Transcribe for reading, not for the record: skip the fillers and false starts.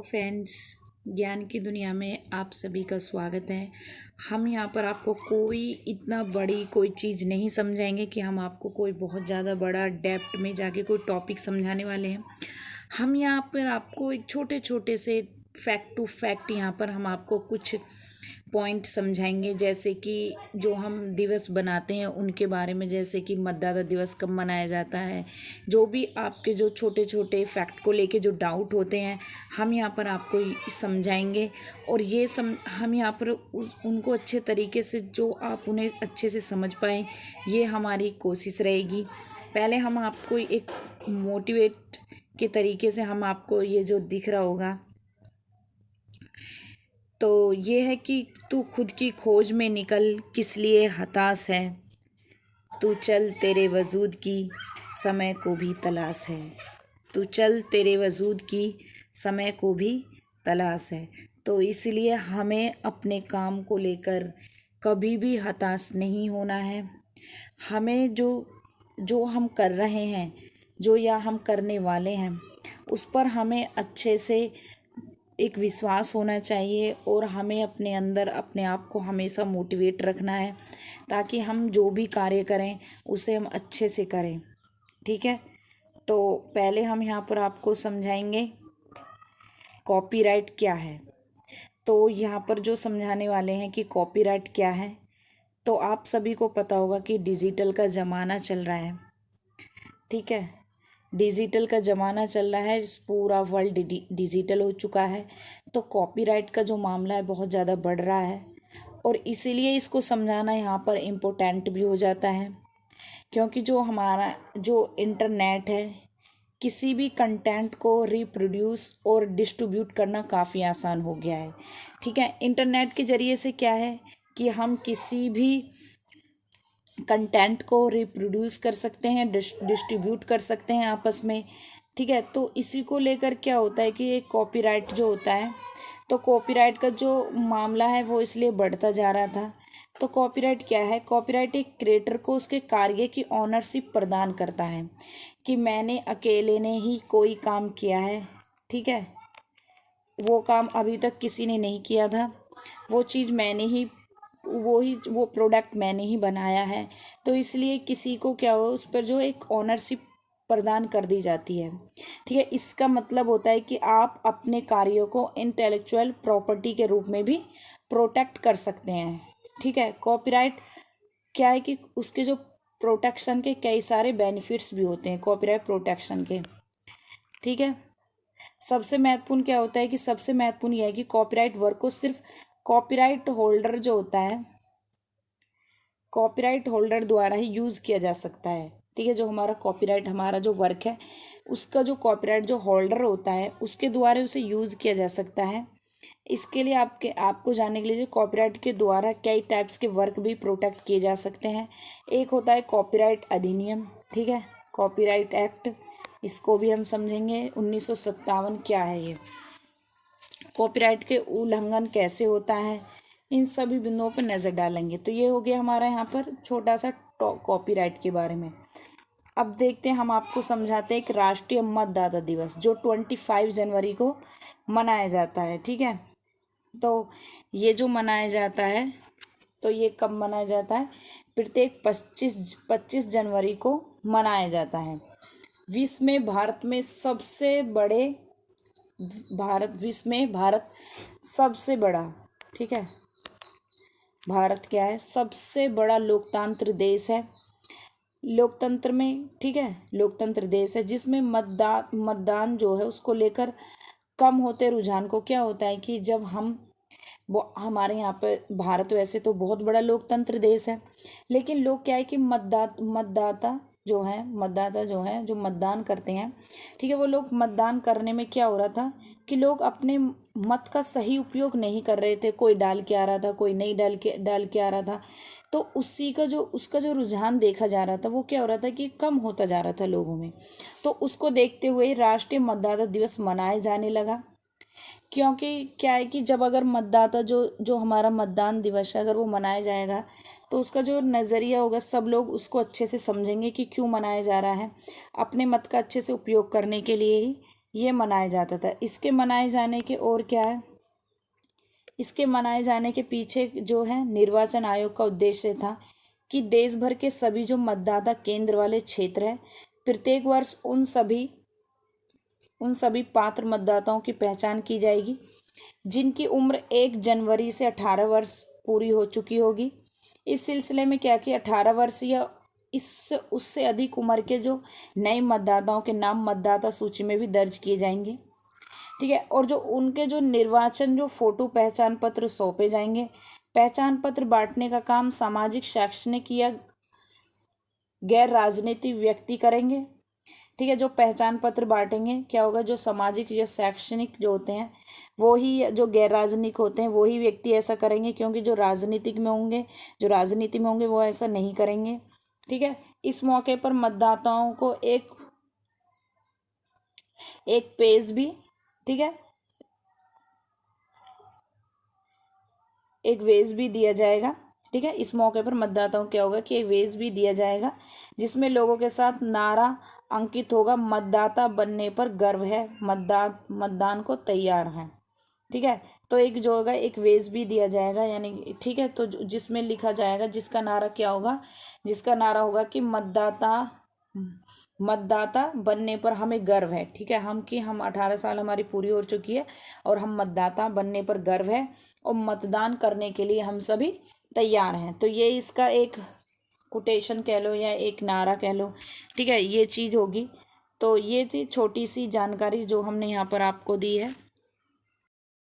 Friends, ज्ञान की दुनिया में आप सभी का स्वागत है। हम यहाँ पर आपको कोई इतना बड़ी कोई चीज़ नहीं समझाएंगे कि हम आपको कोई बहुत ज़्यादा बड़ा डेप्थ में जाके कोई टॉपिक समझाने वाले हैं। हम यहाँ पर आपको एक छोटे छोटे से फैक्ट टू फैक्ट यहाँ पर हम आपको कुछ पॉइंट समझाएंगे, जैसे कि जो हम दिवस बनाते हैं उनके बारे में, जैसे कि मतदाता दिवस कब मनाया जाता है। जो भी आपके जो छोटे छोटे फैक्ट को लेके जो डाउट होते हैं हम यहाँ पर आपको समझाएंगे। और ये हम यहाँ पर उनको अच्छे तरीके से जो आप उन्हें अच्छे से समझ पाएँ, ये हमारी कोशिश रहेगी। पहले हम आपको एक मोटिवेट के तरीके से हम आपको ये जो दिख रहा होगा, तो ये है कि तू खुद की खोज में निकल, किस लिए हताश है। तू चल, तेरे वजूद की समय को भी तलाश है। तू चल, तेरे वजूद की समय को भी तलाश है। तो इसलिए हमें अपने काम को लेकर कभी भी हताश नहीं होना है। हमें जो जो हम कर रहे हैं, जो या हम करने वाले हैं, उस पर हमें अच्छे से एक विश्वास होना चाहिए और हमें अपने अंदर अपने आप को हमेशा मोटिवेट रखना है, ताकि हम जो भी कार्य करें उसे हम अच्छे से करें। ठीक है, तो पहले हम यहाँ पर आपको समझाएंगे कॉपीराइट क्या है। तो यहाँ पर जो समझाने वाले हैं कि कॉपीराइट क्या है, तो आप सभी को पता होगा कि डिजिटल का ज़माना चल रहा है। ठीक है, डिजिटल का ज़माना चल रहा है, पूरा वर्ल्ड डिजिटल हो चुका है। तो कॉपीराइट का जो मामला है बहुत ज़्यादा बढ़ रहा है, और इसीलिए इसको समझाना यहाँ पर इम्पोर्टेंट भी हो जाता है, क्योंकि जो हमारा जो इंटरनेट है, किसी भी कंटेंट को रिप्रोड्यूस और डिस्ट्रीब्यूट करना काफ़ी आसान हो गया है। ठीक है, इंटरनेट के ज़रिए से क्या है कि हम किसी भी कंटेंट को रिप्रोड्यूस कर सकते हैं, डिस्ट्रीब्यूट कर सकते हैं आपस में। ठीक है, तो इसी को लेकर क्या होता है कि एक कॉपीराइट जो होता है, तो कॉपीराइट का जो मामला है वो इसलिए बढ़ता जा रहा था। तो कॉपीराइट क्या है? कॉपीराइट एक क्रिएटर को उसके कार्य की ऑनरशिप प्रदान करता है, कि मैंने अकेले ने ही कोई काम किया है। ठीक है, वो काम अभी तक किसी ने नहीं किया था, वो चीज़ मैंने ही वो प्रोडक्ट मैंने ही बनाया है। तो इसलिए किसी को क्या हो, उस पर जो एक ऑनरशिप प्रदान कर दी जाती है। ठीक है, इसका मतलब होता है कि आप अपने कार्यों को इंटेलेक्चुअल प्रॉपर्टी के रूप में भी प्रोटेक्ट कर सकते हैं। ठीक है, कॉपीराइट क्या है कि उसके जो प्रोटेक्शन के कई सारे बेनिफिट्स भी होते हैं कॉपीराइट प्रोटेक्शन के। ठीक है, सबसे महत्वपूर्ण क्या होता है कि सबसे महत्वपूर्ण यह है कि कॉपीराइट वर्क को सिर्फ कॉपीराइट होल्डर जो होता है, कॉपीराइट होल्डर द्वारा ही यूज़ किया जा सकता है। ठीक है, जो हमारा कॉपीराइट हमारा जो वर्क है, उसका जो कॉपीराइट जो होल्डर होता है उसके द्वारा उसे यूज़ किया जा सकता है। इसके लिए आपको जानने के लिए, जो कॉपीराइट के द्वारा कई टाइप्स के वर्क भी प्रोटेक्ट किए जा सकते हैं। एक होता है कॉपीराइट अधिनियम। ठीक है, कॉपीराइट एक्ट, इसको भी हम समझेंगे। 1957 क्या है ये, कॉपीराइट के उल्लंघन कैसे होता है, इन सभी बिंदुओं पर नज़र डालेंगे। तो ये हो गया हमारा यहाँ पर छोटा सा कॉपीराइट के बारे में। अब देखते हैं, हम आपको समझाते हैं एक राष्ट्रीय मतदाता दिवस जो 25 जनवरी को मनाया जाता है। ठीक है, तो ये जो मनाया जाता है, तो ये कब मनाया जाता है? प्रत्येक 25 जनवरी को मनाया जाता है। विश्व में भारत में सबसे बड़े विश्व में भारत सबसे बड़ा, ठीक है, भारत क्या है? सबसे बड़ा लोकतांत्रिक देश है। लोकतंत्र में, ठीक है, लोकतंत्र देश है जिसमें मतदान जो है उसको लेकर कम होते रुझान को क्या होता है कि जब हम वो हमारे यहाँ पे भारत वैसे तो बहुत बड़ा लोकतंत्र देश है, लेकिन लोग क्या है कि मतदाता जो है जो मतदान करते हैं, ठीक है, वो लोग मतदान करने में क्या हो रहा था कि लोग अपने मत का सही उपयोग नहीं कर रहे थे। कोई डाल के आ रहा था, कोई नहीं डाल के आ रहा था। तो उसका जो रुझान देखा जा रहा था वो क्या हो रहा था कि कम होता जा रहा था लोगों में। तो उसको देखते हुए राष्ट्रीय मतदाता दिवस मनाया जाने लगा। क्योंकि क्या है कि जब अगर मतदाता जो जो हमारा मतदान दिवस है, अगर वो मनाया जाएगा तो उसका जो नज़रिया होगा, सब लोग उसको अच्छे से समझेंगे कि क्यों मनाया जा रहा है। अपने मत का अच्छे से उपयोग करने के लिए ही ये मनाया जाता था। इसके मनाए जाने के और क्या है, इसके मनाए जाने के पीछे जो है निर्वाचन आयोग का उद्देश्य था कि देश भर के सभी जो मतदाता केंद्र वाले क्षेत्र हैं, प्रत्येक वर्ष उन सभी पात्र मतदाताओं की पहचान की जाएगी जिनकी उम्र 1 जनवरी से 18 वर्ष पूरी हो चुकी होगी। इस सिलसिले में क्या कि 18 वर्ष या इस उससे अधिक उम्र के जो नए मतदाताओं के नाम मतदाता सूची में भी दर्ज किए जाएंगे। ठीक है, और जो उनके जो निर्वाचन जो फोटो पहचान पत्र सौंपे जाएंगे। पहचान पत्र बांटने का काम सामाजिक, शैक्षणिक या गैर राजनीतिक व्यक्ति करेंगे। ठीक है, जो पहचान पत्र बांटेंगे क्या होगा, जो सामाजिक या शैक्षणिक जो होते हैं वो ही, जो गैर राजनीतिक होते हैं वो ही व्यक्ति ऐसा करेंगे, क्योंकि जो राजनीति में होंगे वो ऐसा नहीं करेंगे। ठीक है, इस मौके पर मतदाताओं को एक पेज भी, ठीक है, एक वेज भी दिया जाएगा। ठीक है, इस मौके पर मतदाताओं को क्या होगा कि एक वेज भी दिया जाएगा जिसमें लोगों के साथ नारा अंकित होगा, मतदाता बनने पर गर्व है, मतदान को तैयार है। ठीक है, तो एक जो होगा एक वेज भी दिया जाएगा, यानी ठीक है, तो जिसमें लिखा जाएगा, जिसका नारा क्या होगा, जिसका नारा होगा कि मतदाता बनने पर हमें गर्व है। ठीक है, हम 18 साल हमारी पूरी हो चुकी है और हम मतदाता बनने पर गर्व है और मतदान करने के लिए हम सभी तैयार हैं। तो ये इसका एक कोटेशन कह लो या एक नारा कह लो। ठीक है, ये चीज़ होगी। तो ये थी छोटी सी जानकारी जो हमने यहाँ पर आपको दी है।